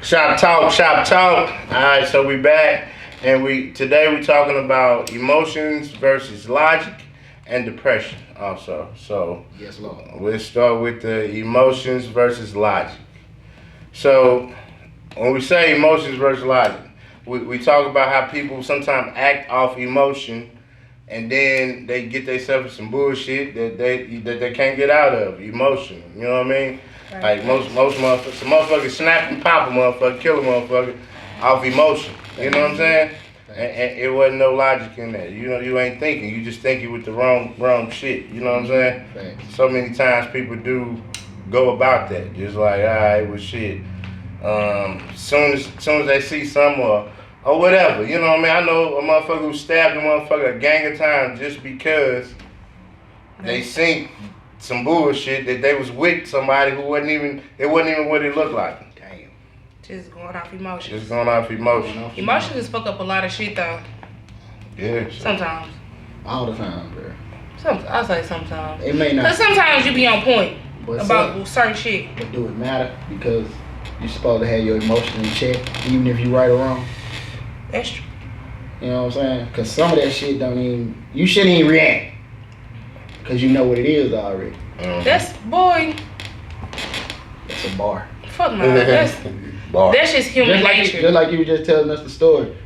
Shop talk. Alright, so we back and today we talking about emotions versus logic and depression also. So yes, Lord. We'll start with the emotions versus logic. So when we say emotions versus logic, we talk about how people sometimes act off emotion and then they get themselves some bullshit that they can't get out of emotion. You know what I mean? Right. Like most motherfuckers, some motherfuckers snap and pop a motherfucker, kill a motherfucker off emotion. You know what I'm saying? And it wasn't no logic in that. You know, you ain't thinking. You just thinking with the wrong shit. You know what I'm saying? Thanks. So many times people do go about that. Just like, alright, well shit. Soon as they see some or whatever, you know what I mean? I know a motherfucker who stabbed a motherfucker a gang of times just because they seen some bullshit that they was with somebody who wasn't even what it looked like. Damn. Just going off emotions. Just going off emotion. Emotions just fuck up a lot of shit though. Yeah. Sometimes. All the time, bro. I'll say sometimes. It may not. Cause sometimes you be on point But about certain shit. But do it matter? Because you're supposed to have your emotions in check, even if you right or wrong. That's true. You know what I'm saying? Because some of that shit you shouldn't even react. Because you know what it is already. That's boy. That's a bar. Fuck no. That's just human nature. Just like you were just telling us the story.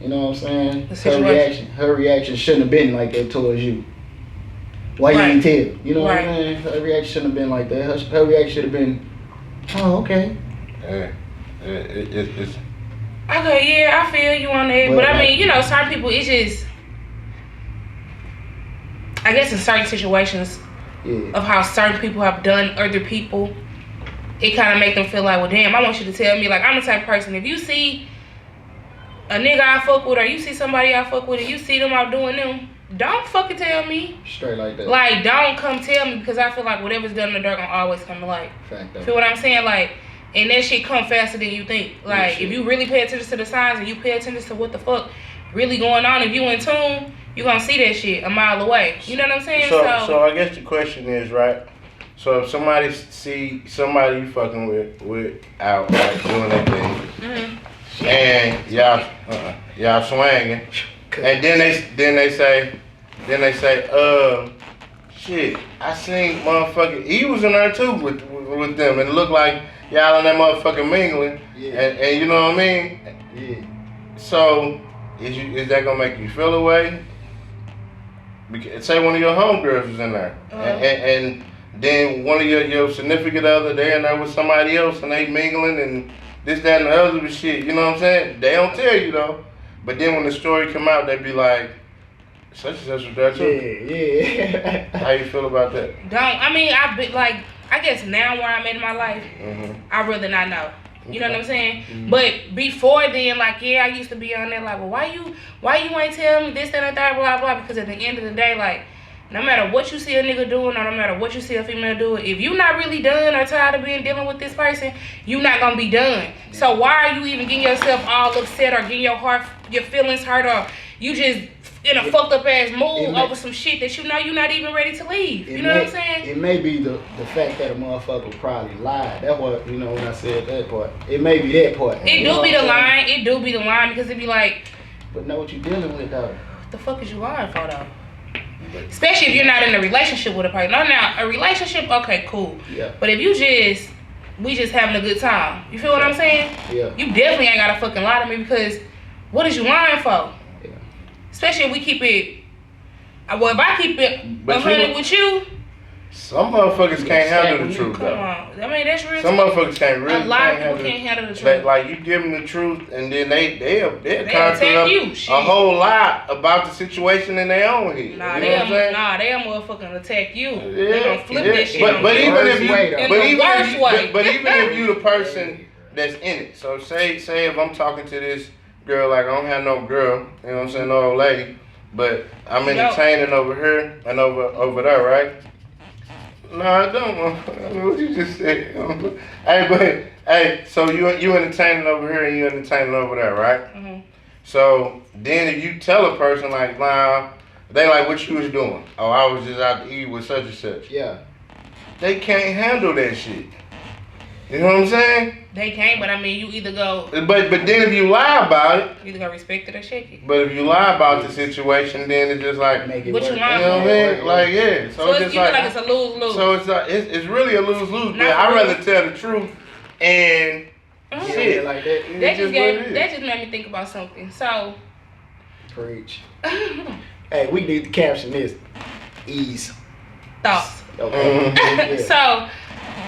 You know what I'm saying? Her reaction shouldn't have been like that towards you. Why you didn't tell? You know what I'm saying? Her reaction shouldn't have been like that. Her reaction should have been, oh, okay. Yeah. It's Okay, yeah, I feel you on that. But I mean, you know, certain people, it's just, I guess in certain situations of how certain people have done other people, it kind of make them feel like, well, damn, I want you to tell me. Like, I'm the type of person, if you see a nigga I fuck with or you see somebody I fuck with and you see them out doing them, don't fucking tell me. Straight like that. Like, don't come tell me because I feel like whatever's done in the dark gonna always come to light. Fact. Feel what I'm saying? Like, and that shit come faster than you think. Like, if you really pay attention to the signs and you pay attention to what the fuck really going on, if you in tune, you gonna see that shit a mile away. You know what I'm saying? So I guess the question is, right? So if somebody see somebody you fucking with out like doing that thing, and y'all swinging, and then they say, shit, I seen motherfucking, he was in there too with them, and it looked like y'all in that motherfucking mingling, and you know what I mean? Yeah. So is that gonna make you feel away? Because, say one of your homegirls was in there, and then one of your significant other, they in there with somebody else, and they mingling and this, that, and the other shit. You know what I'm saying? They don't tell you though, but then when the story come out, they be like, such and such was there too. Yeah. How you feel about that? I've been like, I guess now where I'm in my life, I'd rather not know. You know what I'm saying? But before then, like, I used to be on there like, well, why you ain't tell me this, that, and that, blah, blah, because at the end of the day, like, no matter what you see a nigga doing or no matter what you see a female doing, if you not really done or tired of dealing with this person, you not gonna be done. So why are you even getting yourself all upset or getting your feelings hurt, or you just in a fucked up ass mood over some shit that you know you're not even ready to leave. You know what I'm saying? It may be the fact that a motherfucker probably lied. That's what, you know, when I said that part. It may be that part. It do be the line. It do be the line because it be like, but know what you dealing with though. What the fuck is you lying for though? Especially if you're not in a relationship with a person. Now, a relationship, okay, cool. Yeah. But if we just having a good time. You feel what I'm saying? Yeah. You definitely ain't gotta fucking lie to me because what is you lying for? Yeah. Especially if we keep it, well, if I keep it 100 with you. Some motherfuckers can't handle the truth, though. Come on. I mean, that's real. Some motherfuckers can't really. A lot of people can't handle the truth. Like, you give them the truth, and then they'll attack you. A whole lot about the situation in their own head. Nah, you know what I'm saying? they'll motherfucking attack you. Yeah, They gonna flip that shit. But even if way. But even if you the person that's in it. So say if I'm talking to this girl, like I don't have no girl, you know what I'm saying, no old lady, but I'm entertaining over here and over there, right? No, I don't. I mean, what you just said. So you entertaining over here and you entertaining over there, right? Mm-hmm. So then if you tell a person like, nah, they like, what you was doing? Oh, I was just out to eat with such and such. Yeah. They can't handle that shit. You know what I'm saying? They can't, but I mean, you either go, But then if you lie about it, you either go respect it or shake it. but if you lie about the situation, then it's just like, Make it What you work. want? you know what I mean? Like, yeah. So it's, just you feel like it's a lose-lose. so it's like, it's really a lose-lose. But Not I'd really. rather tell the truth and Mhm. shit. Like that. It's That just just what it is. that just made me think about something. So, Preach. Hey, we need to caption this. Ease. thoughts. Okay. Yeah. So,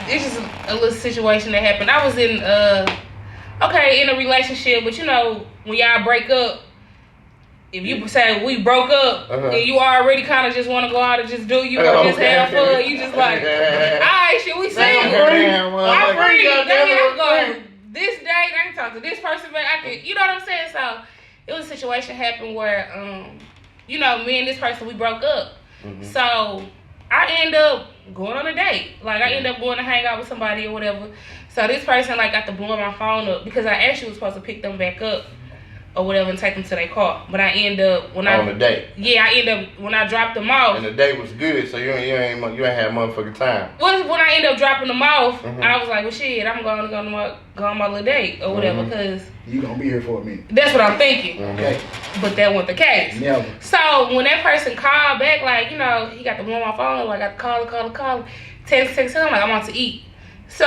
it's just a little situation that happened. I was in in a relationship, but you know, when y'all break up, if you say we broke up and you already kind of just want to go out and just do you or just have fun, you just like, all right, shit, we single. Damn, I'm free. goddamn, Let me I'm go free. this date. I can talk to this person, but I can, you know what I'm saying? So it was a situation happened where, you know, me and this person we broke up. So I end up going on a date. Like I end up going to hang out with somebody or whatever. So this person like got to blowing my phone up because I actually was supposed to pick them back up or whatever and take them to their car. But I end up when On the date. I end up when I dropped them off. And the date was good, so you ain't had motherfucking time. When I ended up dropping them off, Mhm. I was like, well, shit, I'm going to go on my little date or whatever, because You gonna be here for a minute. that's what I'm thinking. Okay. But that wasn't the case. Never. So when that person called back, like, you know, he got the one on my phone, like, I got to call, text him, like, I'm out to eat. So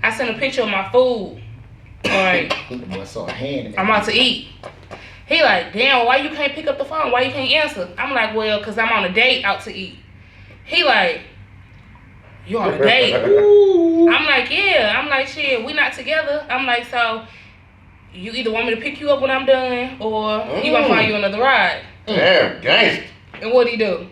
I sent a picture of my food. All right, The boy saw a hand in it. I'm out to eat. He like, damn, why you can't pick up the phone? Why you can't answer? I'm like, well, because I'm on a date out to eat. He like, you on a date? I'm like, yeah. I'm like, shit, we not together. I'm like, so you either want me to pick you up when I'm done or you gonna find you another ride. Damn, gangster. And what he do?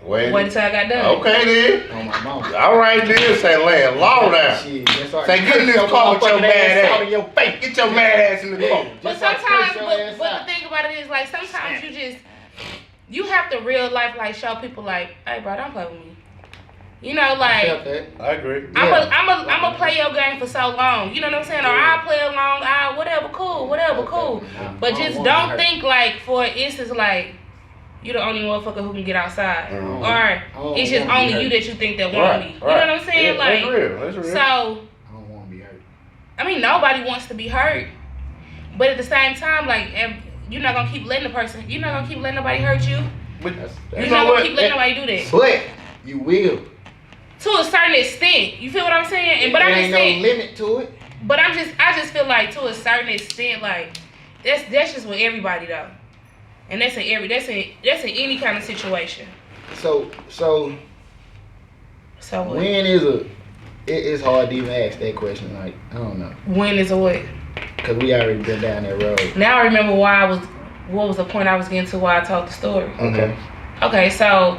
Wait Until I got done. Okay then. On my mouth. All right then. Say laying law down. Shit, that's all right. Say get in this car with your mad out of ass. your face. Get your mad ass in the car. But Just like sometimes, curse your but ass the out. thing about it is, like, sometimes you have to real life, like, show people, like, hey, bro, don't play with me. You know, I like, felt that. I agree. I'm gonna play your game for so long. You know what I'm saying? Or I'll play along, whatever, cool. But just don't think, like, for instance, like, you the only motherfucker who can get outside. Mhm. Or it's just wanna be only hurt. you that you think that want me. You know what I'm saying? Yeah, Like, that's real. That's real. so, I don't want to be hurt. I mean, nobody wants to be hurt. But at the same time, like, if you're not gonna keep letting you're not gonna keep letting nobody hurt you. But That's, You're You not know gonna what? keep letting nobody do that. but you will. To a certain extent. You feel what I'm saying? And but there I'm ain't just saying, no limit to it. but I just feel like to a certain extent, like that's just with everybody though. And that's in any kind of situation. So So what? when is it's hard to even ask that question. Like I don't know, When is a what? cause we already been down that road. Now I remember what was the point I was getting to why I told the story. Okay. Okay, so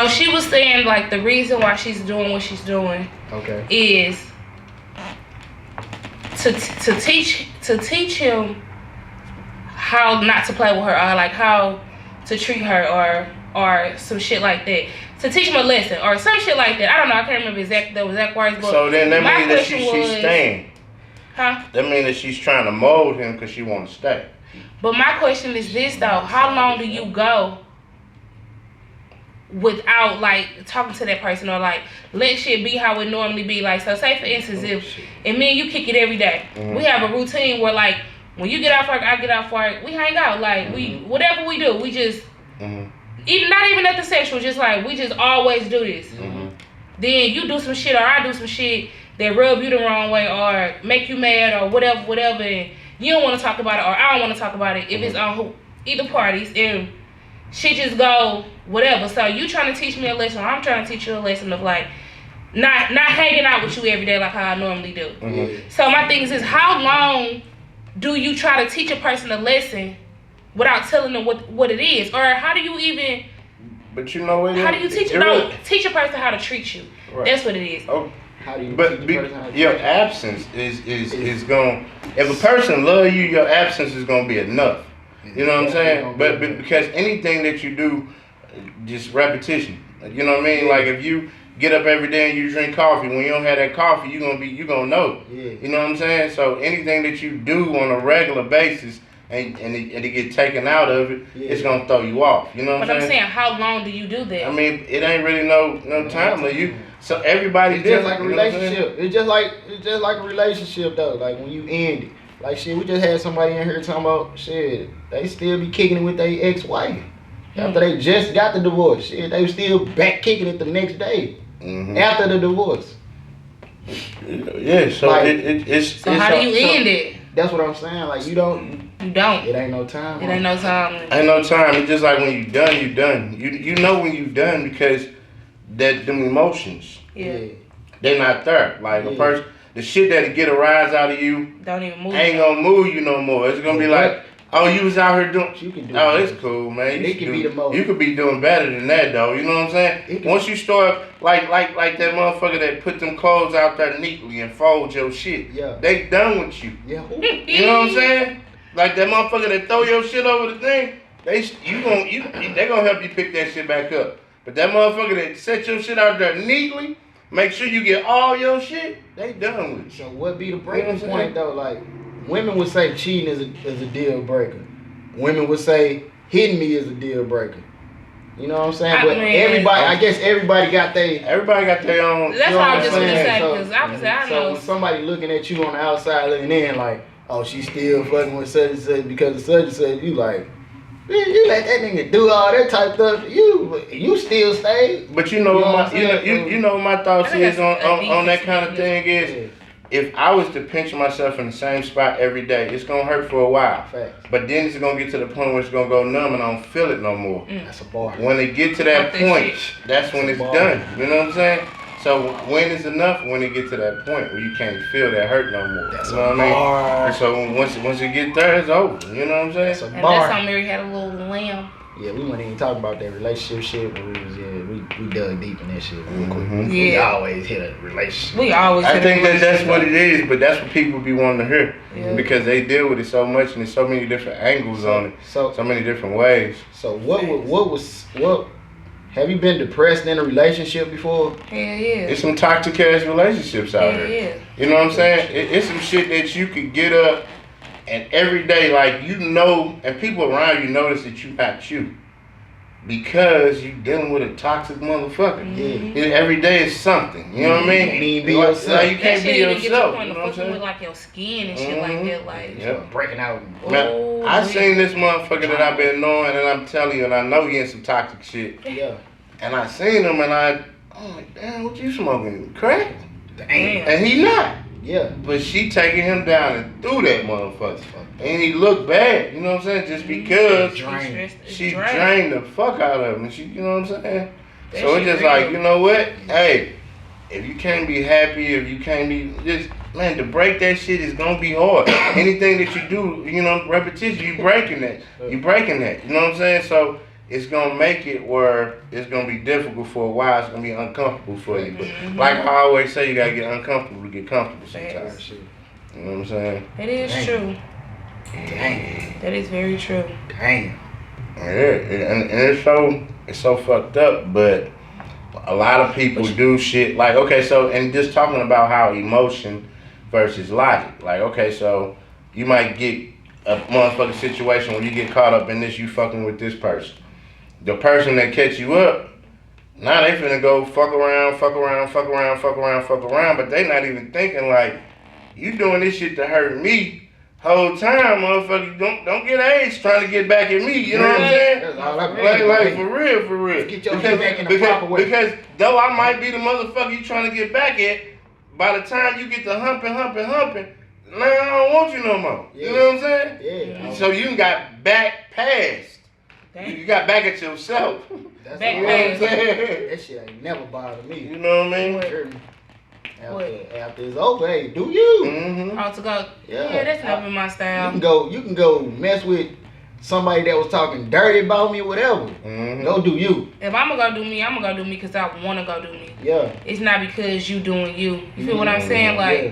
she was saying like the reason why she's doing what she's doing Okay. is to teach him how not to play with her or like how to treat her or some shit like that. To teach him a lesson or some shit like that. I don't know. I can't remember the exact words. But so then that my means that question she's was- staying. Huh? That means that she's trying to mold him because she wants to stay. But my question is this though: how long do you go without like talking to that person or like let shit be how it normally be? Like, so say for instance, if me and you kick it every day, we have a routine where like when you get off work, I get off work, we hang out. Like we whatever we do, we just even not even nothing sexual, just like we just always do this. Then you do some shit or I do some shit that rub you the wrong way or make you mad or whatever, and you don't want to talk about it or I don't want to talk about it if it's on either parties, and shit just go whatever. So you trying to teach me a lesson, or I'm trying to teach you a lesson of like not hanging out with you every day like how I normally do. So my thing is how long do you try to teach a person a lesson without telling them what it is, or how do you even? But you know what? How do you teach? No, teach a person how to treat you. Right. That's what it is. Oh, How do you but teach a person how to your treat you? absence is going. If a person love you, your absence is gonna be enough. You know what I'm saying? But because anything that you do, just repetition. You know what I mean? Like if you get up every day and you drink coffee, when you don't have that coffee, you gonna know. Yeah. You know what I'm saying? So anything that you do on a regular basis, and it get taken out of it, it's gonna throw you off. You know what But I'm saying? how long do you do that? I mean, it ain't really no time. Like you, so everybody It's just different. like a you know what I'm saying? relationship. It's just like a relationship though. Like when you end it. Like shit, we just had somebody in here talking about shit. They still be kicking it with their ex-wife after they just got the divorce. Shit, they was still back kicking it the next day after the divorce. Yeah, so Like, it's. so how do you end it? That's what I'm saying. Like you don't. You don't. It ain't no time. It ain't no time. Ain't no time. It's just like when you done, you done. You know when you done because them emotions, Yeah. they not there. Like a person, the shit that'll get a rise out of you Don't even move. ain't gonna move you no more. It's gonna be like, oh, you was out here doing. You can do Oh, it. it's cool, man. It can be the most. You could be doing better than that, though. You know what I'm saying? Once you start, like that motherfucker that put them clothes out there neatly and fold your shit. Yeah. They done with you. Yeah. You know what I'm saying? Like that motherfucker that throw your shit over the thing. They gonna help you pick that shit back up. But that motherfucker that set your shit out there neatly, make sure you get all your shit. They done with you. So what be the breaking You know what I'm point though? Like women would say cheating is a deal breaker. Women would say hitting me is a deal breaker. You know what I'm saying? But I guess everybody got their own. That's what I was just gonna say, So- because obviously I So know. when somebody looking at you on the outside looking in like, oh, she's still fucking with such and such because of such and such, you like, man, you let that nigga do all that type of stuff. You still stay. But you know what my thoughts I think is that's on that a kind of thing is, Yeah. if I was to pinch myself in the same spot every day, it's gonna hurt for a while. Facts. But then it's gonna get to the point where it's gonna go numb and I don't feel it no more. That's a bar. When it get to that Fuck that point, shit. that's when it's Ball. done. You know what I'm saying? So when is enough? When it get to that point where you can't feel that hurt no more. That's you know a what I mean? bar. And so once it get there, it's over. You know what I'm saying? That's a And bar. that's how Mary had a little lamb. Yeah, we wouldn't even talk about that relationship shit, but we dug deep in that shit real quick. Mhm. We Yeah. always hit a relationship. We always. I said think it that's was- what it is, but that's what people be wanting to hear Yeah. because they deal with it so much and there's so many different angles on it, So so many different ways. what have you been depressed in a relationship before? Hell yeah. It's some toxic ass relationships out Hell here. yeah. You know what I'm saying? It's some shit that you could get up and every day, like you know, and people around you notice that you not you because you dealing with a toxic motherfucker. Yeah. Every day is something. You know what I mean? You can't even be Like, yourself. like, you can't That be shit even get to the yourself. point You of know what I'm fucking saying? with like your skin and shit like that. Like, Yep. Breaking out. Man, Oh, I man. seen this motherfucker that I've been knowing, and I'm telling you, and I know he in some toxic shit. Yeah. And I seen him, and I'm like, damn, what you smoking? Crack? Damn. And he not. Yeah. But she taking him down and threw that motherfucker. And he looked bad, you know what I'm saying? Just because Drained. she drained the fuck out of him. And she, you know what I'm saying? That So it's shit just real. like, you know what? Hey, if you can't be happy, if you can't be, just, man, to break that shit is gonna be hard. Anything that you do, you know, repetition, you breaking that. You breaking that. You know what I'm saying? So it's gonna make it where it's gonna be difficult for a while. It's gonna be uncomfortable for you. But like I always say, you gotta get uncomfortable to get comfortable sometimes. Shit. You know what I'm saying? It is Dang. true. Damn. That is very true. Damn. Yeah, and it's so fucked up, but a lot of people do shit like, okay, so, and just talking about how emotion versus logic. Like, okay, so you might get a motherfucking situation where you get caught up in this, you fucking with this person. The person that catch you up, now they finna go fuck around, but they not even thinking like, you doing this shit to hurt me. Whole time, motherfucker, don't get AIDS trying to get back at me. You know what I'm saying? That's all I mean. Like for real. Get your shit back in the proper way. Because though I might be the motherfucker you trying to get back at, by the time you get to humping, now I don't want you no more. Yeah. You know what I'm saying? Yeah. So you got back past. Damn. You got back at yourself. That's Back You know what I'm past. saying? That shit ain't never bothered me. You know what I mean? Hear me? What? After it's over, hey, do you? Mm-hmm. Oh, to go. Yeah. Yeah, that's never my style. You can go mess with somebody that was talking dirty about me or whatever. Mm-hmm. Go do you. If I'm gonna go do me, I'm gonna go do me because I want to go do me. Yeah. It's not because you doing you. You feel what I'm saying? Like, Yeah.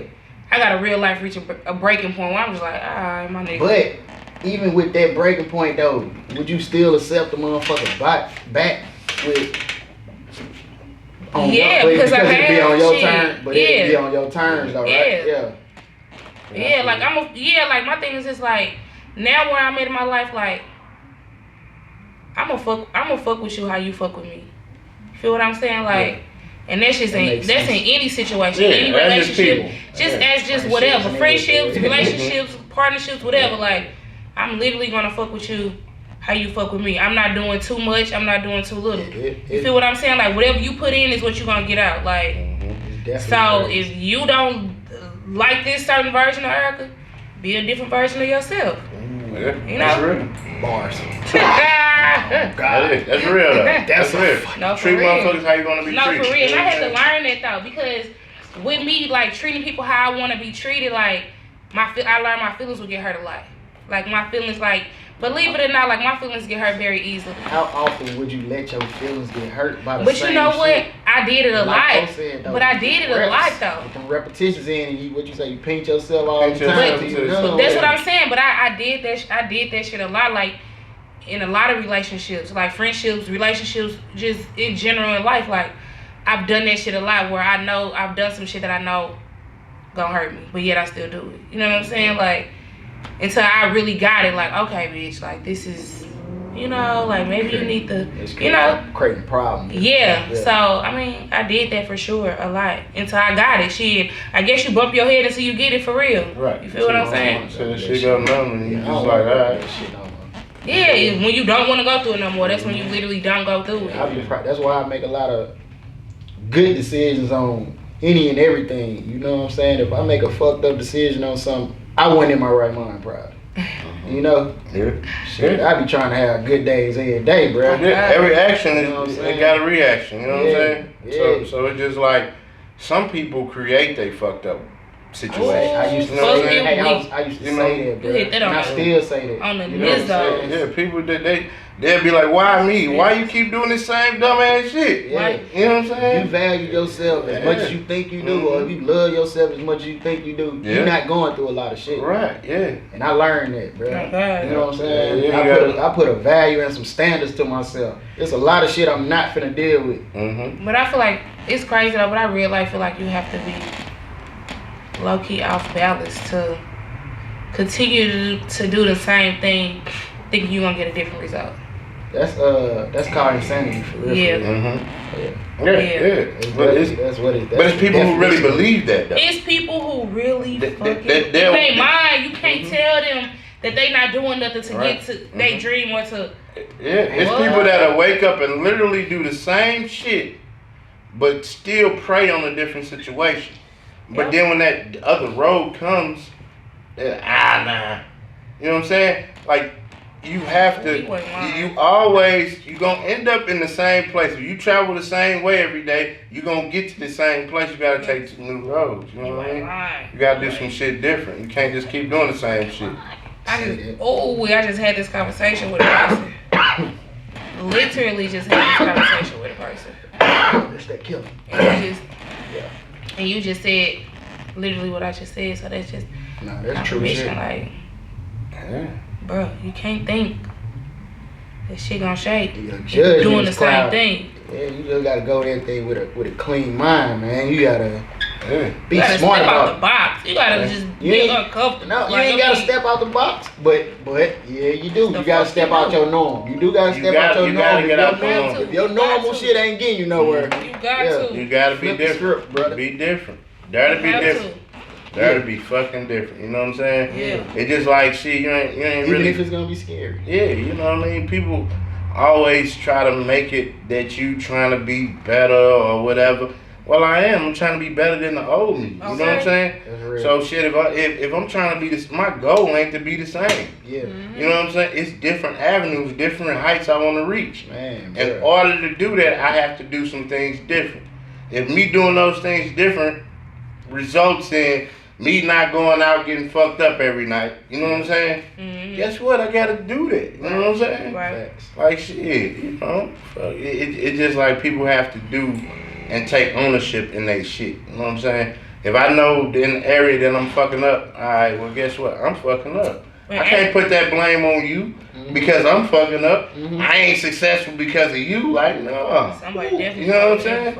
I got a real life reach a breaking point where I'm just like, alright, my nigga. But even with that breaking point though, would you still accept the motherfucker back with? Yeah, but because I it'd be had on your shit. turn. But Yeah. it'd be on your terms though, right? Yeah. Yeah. Yeah, like like my thing is just like now where I'm at in my life, like I'm gonna fuck with you how you fuck with me. Feel what I'm saying? Like, and that's just that's in any situation, any relationship, just whatever, friendships, relationships, partnerships, whatever. Like, I'm literally gonna fuck with you how you fuck with me. I'm not doing too much. I'm not doing too little. You feel what I'm saying? Like, whatever you put in is what you're gonna get out. Like, so if you don't like this certain version of Erica, be a different version of yourself. You know? That's real. Bars. That's real though. That's real. No, treat real. motherfuckers how you want to be treated. No, for real. And I had to learn that though, because with me, like, treating people how I want to be treated, like, I learned my feelings would get hurt a lot. Like, my feelings, like, believe it or not, like, my feelings get hurt very easily. How often would you let your feelings get hurt by the But same you know what? shit? I did it a Like lot. said, though, But I did it a lot though. With them repetitions in, and what you say, you paint yourself all the time. But that's what I'm saying. But I did that shit a lot. Like, in a lot of relationships, like friendships, relationships, just in general in life. Like, I've done that shit a lot where I know I've done some shit that I know gonna hurt me, but yet I still do it. You know what I'm saying? Like, until I really got it, like, okay, bitch, like, this is, you know, like, maybe you need to, you know, creating problems. Yeah. So I mean, I did that for sure a lot until I got it. Shit, I guess you bump your head until you get it for real. Right. You feel what I'm saying? So the shit go numb and you just like, alright. Yeah, when you don't want to go through it no more, that's when you literally don't go through it. That's why I make a lot of good decisions on any and everything. You know what I'm saying? If I make a fucked up decision on something, I wasn't in my right mind, probably. You know? Yeah. Shit, I be trying to have good days every day, bro. Yeah, every action You know what I'm it got a reaction. You know what I'm saying? Yeah. So it's just like some people create they fucked up situation. I used to say that. I used to say that, bro. And I still say that. On the You know what I'm saying? Yeah, people they'll be like, why me? Why you keep doing this same dumb ass shit? Yeah. You know what I'm saying? You value yourself as much as you think you do, or if you love yourself as much as you think you do, you're not going through a lot of shit. Right, yeah. And I learned that, bro. You know what I'm saying? Yeah, I put a value and some standards to myself. There's a lot of shit I'm not finna deal with. Mm-hmm. But I feel like it's crazy though, but I really feel like you have to be low-key off balance to continue to do the same thing thinking you're gonna get a different result. That's called insanity for real. Yeah. Mm-hmm. Yeah. But it's people who really believe that though. It's people who really fucking they mind. You can't tell them that they not doing nothing to get to their dream or to. Yeah, it's people that'll wake up and literally do the same shit, but still prey on a different situation. But then when that other road comes, nah. You know what I'm saying? Like, you have to, you gonna end up in the same place. If you travel the same way every day, you gonna get to the same place. You gotta take some new roads. You know what I mean? You gotta do some shit different. You can't just keep doing the same shit. I just had this conversation with a person. Literally just had this conversation with a person. That's that killer. And you just said literally what I just said, so that's just that's true shit. Like, bro, you can't think that shit gonna shake. You're doing the same thing. Yeah, you just gotta go everything with a clean mind, man. You gotta be smart step about out the box. You gotta just be uncomfortable. No, you ain't gotta step out the box, but yeah, you do. You gotta step out your norm. You do gotta step out your norm. If your normal shit ain't getting you nowhere, you got to. You gotta be different, brother. Be different. That'll be different. That'll be fucking different. You know what I'm saying? Yeah. It's just like, shit, you ain't even really. If it's gonna be scary. Yeah, you know what I mean? People always try to make it that you trying to be better or whatever. Well, I am. I'm trying to be better than the old me. You know what I'm saying? That's real. So shit, if I'm trying to be this, my goal ain't to be the same. Yeah. Mm-hmm. You know what I'm saying? It's different avenues, different heights I want to reach. Man. In order to do that, I have to do some things different. If me doing those things different results in me not going out getting fucked up every night, you know what I'm saying? Mm-hmm. Guess what? I gotta do that. You know what I'm saying? Right. Like shit, you know? It's just like people have to do and take ownership in their shit. You know what I'm saying? If I know in the area that I'm fucking up, alright, well guess what? I'm fucking up. I can't put that blame on you because I'm fucking up. I ain't successful because of you. Like, no. Somebody definitely. You know what I'm saying?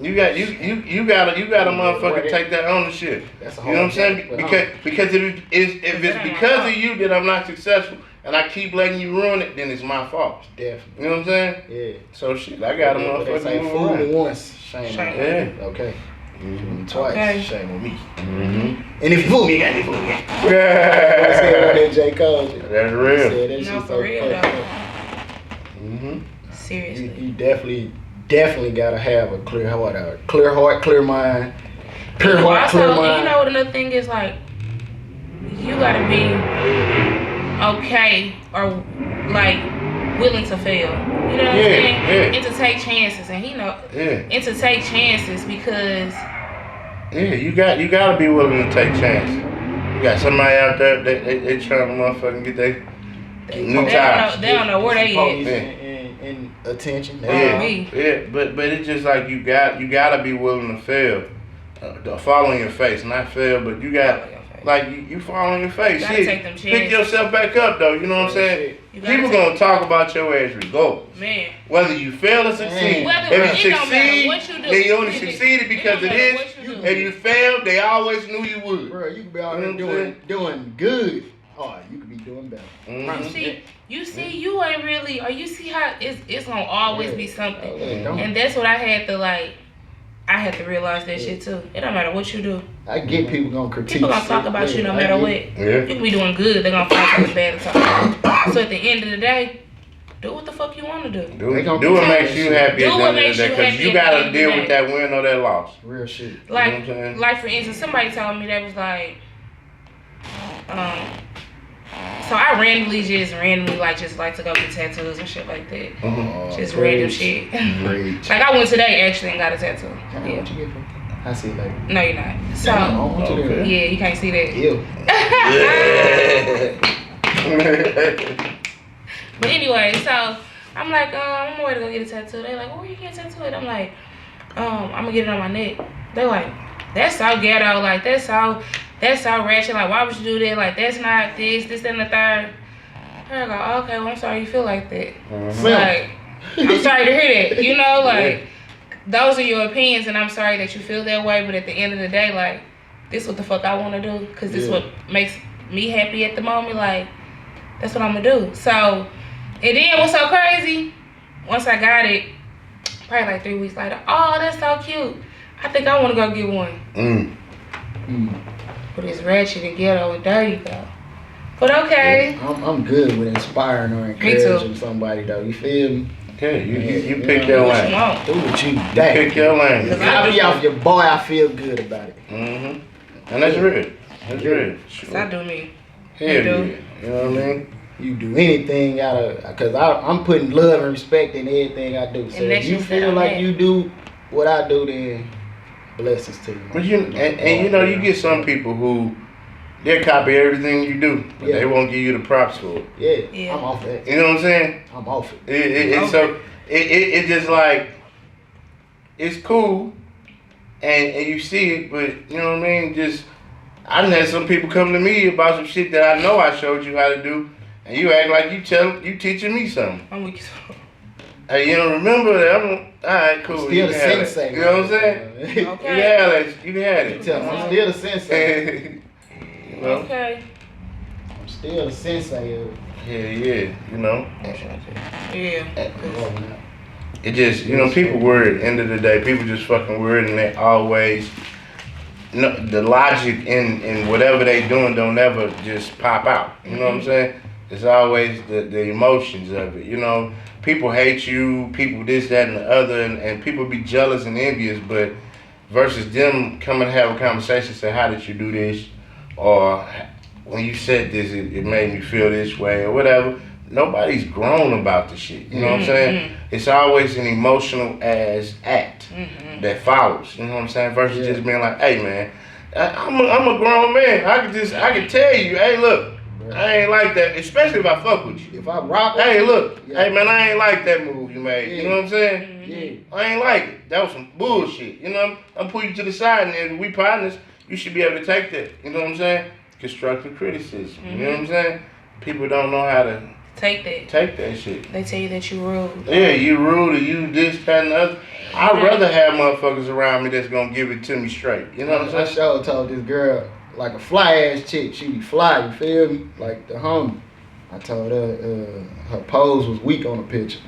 You gotta motherfucker take that ownership. That's a You know what I'm saying? hard Because if it's because of you that I'm not successful and I keep letting you ruin it, then it's my fault. Definitely. You know what I'm saying? Yeah. So shit, I got a They motherfucker. say move fool around. me once, shame on me. Yeah. Okay. Mhm. Twice, Okay. shame on me. Mhm. And if you fool me, you got to fool me. I said Yeah. that J. Cole. shit. That's I real. said that No, shit for so real fucked up. though. Mhm. Seriously. You definitely gotta have a clear heart, clear mind, clear heart, Also, clear and mind. you know what another thing is like, you gotta be okay or like willing to fail. You know what I'm saying? Yeah. And to take chances, and Yeah. and to take chances because Yeah, you gotta be willing to take chances. You got somebody out there that they trying to motherfucking get their new tires. they don't know where they Police at. and attention. Yeah, me. yeah, but it's just like you gotta be willing to fail, fall on your face, not fail, but you got like you fall on your face. You gotta Shit, take them pick chances. yourself back up though. You know what I'm saying? You gotta People take- gonna talk about your ass regardless, Man, whether you fail or succeed. Whether- If you it don't matter succeed, what you do. then you only It succeeded because don't of matter this. what you do. If you failed, they always knew you would. Bro, you could be out You there know what I'm doing good. Oh, you could be doing better. Mhm. you see, you ain't really, or you see how it's gonna always be something. Yeah, don't- And that's what I had to realize that shit too. It don't matter what you do. I get people gonna critique. People gonna talk about you no matter what. Yeah. You can be doing good, they're gonna find something bad to talk about. So at the end of the day, do what the fuck you wanna do. Do They gonna what do makes that you shit. happy Do at the what end of makes the day, you because happy you at the gotta end of the deal day. with that win or that loss. Real shit. You know what I'm Like, saying? like for instance, somebody told me that was like, so I randomly like to go get tattoos and shit like that. Mhm. Just Great. random shit. Great. Like I went today actually and got a tattoo. What Yeah. you get from? I see it later. No, you're not. I So don't want you to. Okay. yeah, you can't see that. Ew. But anyway, so I'm like, I'm ready to go get a tattoo. They like, where you get a tattoo at? I'm like, I'm gonna get it on my neck. They're like, that's so ghetto, like that's so ratchet. Like, why would you do that? Like, that's not this, and the third. I go, okay, well, I'm sorry you feel like that. Like, I'm sorry to hear that. You know, like, those are your opinions, and I'm sorry that you feel that way. But at the end of the day, like, this what the fuck I want to do, cause this what makes me happy at the moment. Like, that's what I'm gonna do. So, and then what's so crazy? Once I got it, probably like 3 weeks later, oh, that's so cute. I think I want to go get one. But it's ratchet and ghetto and dirty though. But okay. I'm good with inspiring or too. encouraging somebody though. You feel me? Okay, you Yeah, pick you your Do what you lane. want. Do what you Pick your lane. If I be off your boy, I feel good about it. Mhm. And that's real. That's real. So I do me. Hell You yeah. do. You know what I mean? You do anything cause I'm putting love and respect in everything I do. So And if that's you just feel how like I'm you do what I do, then blessings to you. But you know, you get some people who they copy everything you do, but Yeah. they won't give you the props for it. Yeah. I'm off that. You know what I'm saying? I'm off it. It's so it just like it's cool, and you see it, but you know what I mean. Just I done had some people come to me about some shit that I know I showed you how to do, and you act like you teaching me something. I'm weak. Hey, you don't remember that? Alright, cool. Still you the can have sensei. it. You know what I'm saying? Okay. You can have it. Tell me, I'm still the sensei. You know? Okay. I'm still the sensei of Yeah, you know. Yeah. It just, you know, people worried. At the end of the day, people just fucking worried, and they always, the logic in whatever they doing don't ever just pop out. You know what I'm saying? It's always the emotions of it. You know, people hate you, people this, that, and the other, and people be jealous and envious, but versus them coming to have a conversation, say, how did you do this? Or when you said this, it made me feel this way, or whatever. Nobody's grown about the shit. You know what I'm saying? It's always an emotional ass act that follows. You know what I'm saying? Versus just being like, hey man, I'm a grown man. I can tell you, hey look, I ain't like that. Especially if I fuck with you. If I rock, Hey look, Yeah. hey man, I ain't like that move you made. You know what I'm saying? yeah, I ain't like it. That was some bullshit. You know, I'm putting you to the side, and if we partners, you should be able to take that. You know what I'm saying? Constructive criticism. You know what I'm saying? People don't know how to Take that. take that shit. They tell you that you rude. Yeah, you rude or you this, that, and the other. I'd rather have motherfuckers around me that's gonna give it to me straight. You know what I'm I saying? sure told this girl, like a fly ass chick, she be fly, you feel me? Like the homie. I told her her pose was weak on the picture.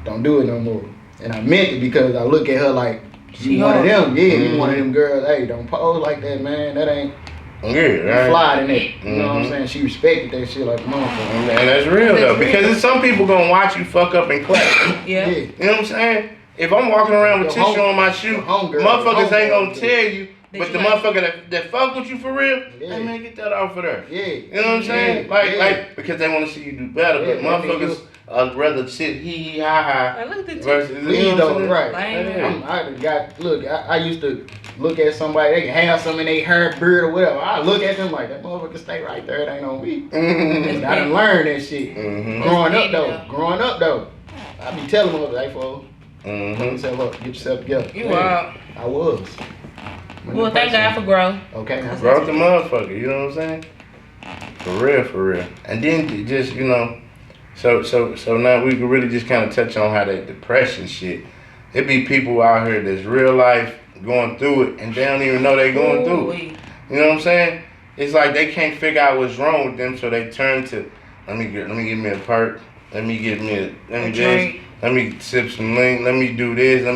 Don't do it no more. And I meant it because I look at her like, you one of them. Yeah, you one of them girls. Hey, don't pose like that, man. That ain't Yeah, fly in it. You know what I'm saying? She respected that shit like a motherfucker. And that's real though, because there's some people gonna watch you fuck up and clap. Yeah. You know what I'm saying? If I'm walking around with tissue on my shoe, motherfuckers ain't gonna tell you. But the motherfucker that fuck with you for real, hey man, get that off of there. Yeah. You know what I'm saying? Like because they want to see you do better. But motherfuckers rather sit hee ha ha. Like, look at the Versus, Please don't, right. Lame. I used to look at somebody, they can have some in their hair, beard, or whatever. I look at them like, that motherfucker stay right there, it ain't on me. I done learned that shit. Growing up though, I be telling them, hey, folks, get yourself up, get yourself together. You are. I was. Well, thank God for growth. Okay. Growth the motherfucker, you know what I'm saying? For real. And then just, you know, so now we can really just kind of touch on how that depression shit. It be people out here that's real life going through it and they don't even know they going through it. You know what I'm saying? It's like they can't figure out what's wrong with them, so they turn to let me give me a perk, let me sip some lean, let me do this, let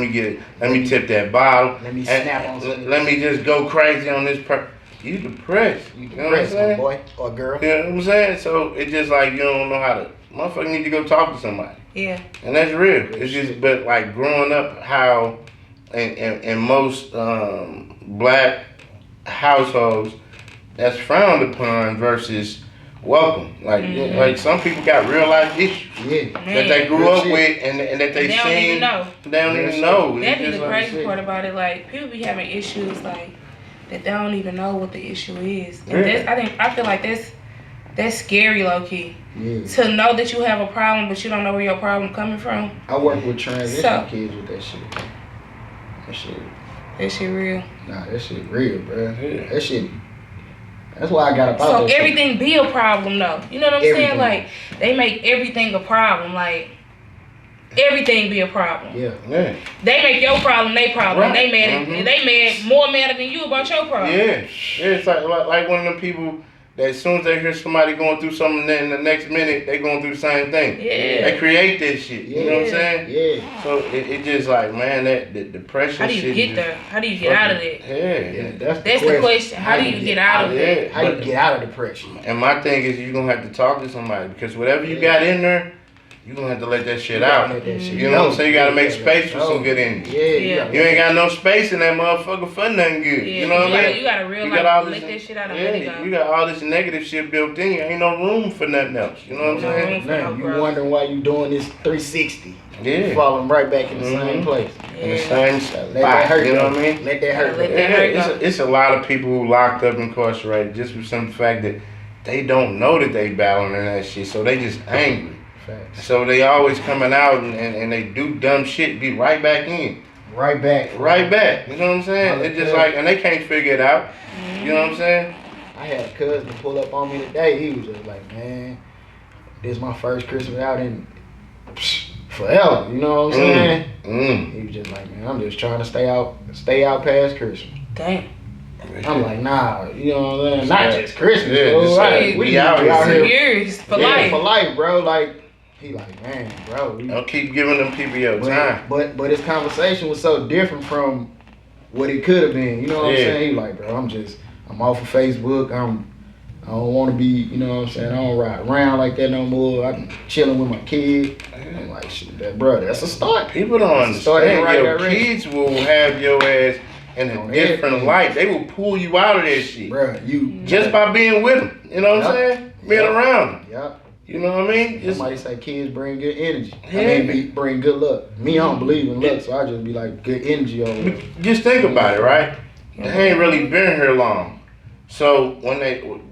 me tip that bottle, let me snap on something. Let me just go crazy on this perk. You depressed. You know what I'm saying? Boy or girl. You know what I'm saying? So it's just like you don't know how to. Motherfucker need to go talk to somebody. Yeah. And that's real. It's just, but like growing up, how in most black households, that's frowned upon versus welcome. Like like some people got real life issues that they grew up with and that they don't seen. even know. They don't even know. That be the like crazy part about it. Like people be having issues like that. They don't even know what the issue is. And I feel like that's scary, low key. Yeah. To know that you have a problem, but you don't know where your problem coming from. I work with transition kids with that shit. That shit real. Nah, that shit real, bro. Yeah. That shit. That's why I got about So that everything be a problem, though. You know what I'm saying? Like they make everything a problem. Like everything be a problem. Yeah. They make your problem their problem. Right. They more mad than you about your problem. Yeah. It's like one of them people that as soon as they hear somebody going through something, then the next minute they going through the same thing. Yeah. They create that shit. You know what I'm saying? Yeah. So it just like, man, that the depression How do you shit get there? How do you get out of it? Yeah. That's the question. How do you get out of it? How do you get out of depression? And my thing is you're going to have to talk to somebody because whatever you got in there, you're going to have to let that shit out. You know what I'm saying? You got to make space for some good energy. Yeah. You ain't got no space in that motherfucker for nothing good. Yeah, you know what I mean? You got to realize let that shit out and let it go. You got all this negative shit built in you. Ain't no room for nothing else. You know what I'm saying? You wondering why you doing this 360. Yeah. You falling right back in the same place. In the same Let that hurt. You know what I mean? Let that hurt. It's a lot of people who locked up, incarcerated, just for some fact that they don't know that they battling in that shit, so they just angry. Facts. So they always coming out and they do dumb shit, be right back in. Right back. You know what I'm saying? It's just like, and they can't figure it out. You know what I'm saying? I had a cousin pull up on me today. He was just like, man, this is my first Christmas out in forever. You know what I'm saying? He was just like, man, I'm just trying to stay out past Christmas. Damn. I'm like, nah, you know what I'm saying? Not just Christmas, Yeah, bro. right. We out here years for life. For life, bro. Like, he like, man, bro. Don't keep giving them people your time. But his conversation was so different from what it could have been. You know what I'm saying? He like, bro, I'm off of Facebook. I don't want to be, you know what I'm saying? I don't ride around like that no more. I'm chilling with my kid. I'm like, shit, that's a start. People don't understand. Your kids will have your ass in a different light. They will pull you out of that shit. Bro, just by being with them. You know what I'm saying? Being around them. Yep. You know what I mean? Somebody say kids bring good energy. I mean, bring good luck. Me, I don't believe in luck, so I just be like good energy over there. Just think about it, right? They ain't really been here long. So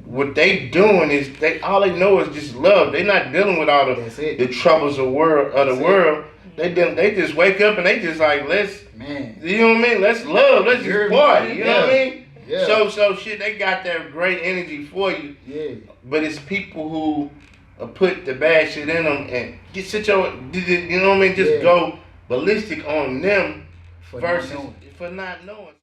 what they doing is all they know is just love. They not dealing with all the troubles of the world. They just wake up and they just like you know what I mean? Let's love. Let's just party. You know what I mean? Yeah. So shit, they got that great energy for you. Yeah. But it's people who put the bad shit in them and you know what I mean? Just go ballistic on them For versus not knowing. for not knowing.